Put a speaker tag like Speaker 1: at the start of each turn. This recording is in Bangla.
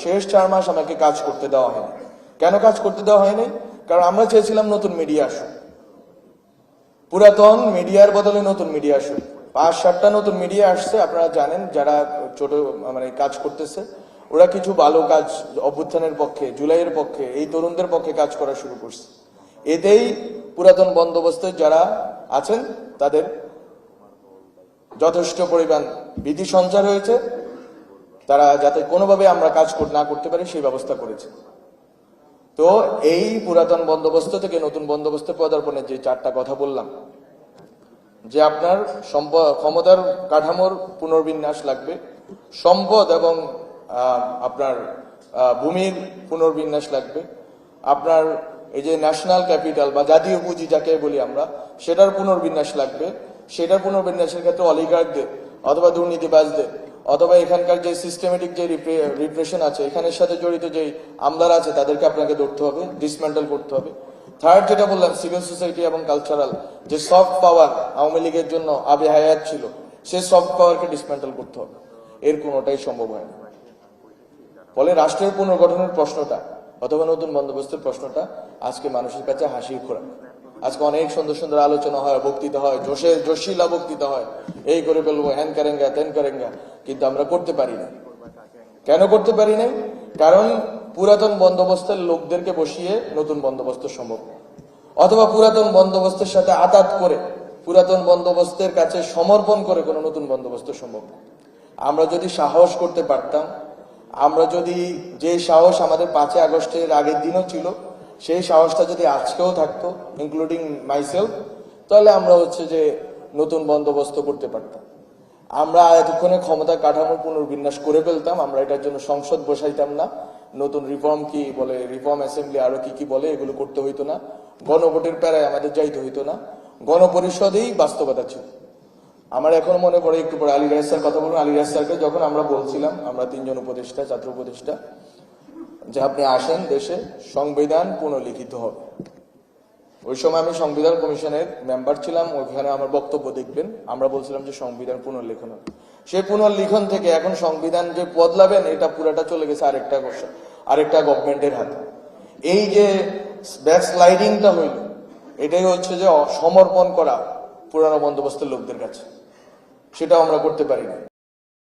Speaker 1: শেষ 4 মাস আমাকে কাজ করতে দেওয়া হয়নি। কেন কাজ করতে দেওয়া হয়নি? কারণ আমরা চেয়েছিলাম নতুন মিডিয়া আসুক, পুরাতন মিডিয়ার বদলে নতুন মিডিয়া আসুক। 5-7টা নতুন মিডিয়া আসছে, আপনারা জানেন, যারা ছোট মানে কাজ করতেছে, ওরা কিছু ভালো কাজ অভ্যুত্থানের পক্ষে, জুলাইয়ের পক্ষে, এই তরুণদের পক্ষে কাজ করা শুরু করছে। এতেই পুরাতন বন্দোবস্তের যারা আছেন তাদের যথেষ্ট পরিমাণ ভীতি সঞ্চার হয়েছে, তারা যাতে কোনোভাবে আমরা কাজ না করতে পারি সেই ব্যবস্থা করেছে। তো এই পুরাতন বন্দোবস্ত থেকে নতুন বন্দোবস্তে পদার্পণের যে 4টা কথা বললাম, যে আপনার ক্ষমতার কাঠামোর পুনর্বিন্যাস লাগবে, সম্পদ এবং আপনার ভূমির পুনর্বিন্যাস লাগবে, আপনার এই যে ন্যাশনাল ক্যাপিটাল বা জাতীয় পুঁজি যাকে বলি আমরা, সেটার পুনর্বিন্যাস লাগবে। সেটার পুনর্বিন্যাসের ক্ষেত্রে অলিগার্কদের অথবা দুর্নীতিবাজদের অথবা এখানকার যে সিস্টেমেটিক যে রিপ্রেশন আছে, এখানের সাথে জড়িত যে আমলারা আছে, তাদেরকে আপনাকে ধরতে হবে, ডিসমেন্টাল করতে হবে। থার্ড যেটা বললাম, সিভিল সোসাইটি এবং কালচারাল যে সফট পাওয়ার আওয়ামী লীগের জন্য আবে হায়াত ছিল, সেই সফট পাওয়ারকে ডিসমেন্টাল করতে হবে। এর কোনোটাই সম্ভব হয় না। ফলে রাষ্ট্রের পুনর্গঠনের প্রশ্নটা অথবা নতুন বন্দোবস্তের প্রশ্নটা আজকে মানুষের কাছে হাসির খোরাক। আজকে অনেক সুন্দর সুন্দর আলোচনা হয়, বক্তৃতা হয়, জোশিলা বক্তৃতা হয়, এই করে ফেলবো, হ্যান কারেঙ্গা তেন কারেঙ্গা, কিন্তু আমরা করতে পারি না। কেন করতে পারি না? কারণ পুরাতন বন্দোবস্তের লোকদেরকে বসিয়ে নতুন বন্দোবস্ত সম্ভব, অথবা পুরাতন বন্দোবস্তের সাথে আতাত করে, পুরাতন বন্দোবস্তের কাছে সমর্পণ করে কোনো নতুন বন্দোবস্ত সম্ভব না। আমরা যদি সাহস করতে পারতাম, আমরা যদি যে সাহস আমাদের 5 আগস্টের আগের দিনও ছিল, সেই সাহসটা যদি আজকেও থাকতো, ইনক্লুডিং মাইসেলফ, তাহলে আমরা যে নতুন বন্দোবস্ত করতে পারতাম। আমরা এতক্ষণে ক্ষমতা কাঠামো পুনর্বিন্যাস করে ফেলতাম, আমরা এটার জন্য সংসদ বসাইতাম না, নতুন রিফর্ম কি বলে, রিফর্ম অ্যাসেম্বলি আরো কি বলে, এগুলো করতে হইতো না, গণভোটের প্যারায় আমাদের যাইতে হইতো না, গণপরিষদেই বাস্তবতা ছিল। আমার এখন মনে পড়ে, একটু পরে আলী রায় স্যার কথা বলুন, আলী রায় স্যারকে যখন আমরা বলছিলাম, আমরা 3 জন উপদেষ্টা, ছাত্র উপদেষ্টা, যে আপনি আসেন দেশে, সংবিধান পুনর্লিখিত হবে। ওই সময় আমি সংবিধান কমিশনের মেম্বার ছিলাম, ওইখানে আমার বক্তব্য দেখবেন, আমরা বলছিলাম যে সংবিধান পুনর্লিখন হবে। সেই পুনর্লিখন থেকে এখন সংবিধান যে বদলাবেন, এটা পুরাটা চলে গেছে আরেকটা গভর্নমেন্টের হাতে। এই যে ব্যাকস্লাইডিংটা হইল, এটাই যে সমর্পণ করা পুরানো বন্দোবস্তের লোকদের কাছে, সেটাও আমরা করতে পারি না।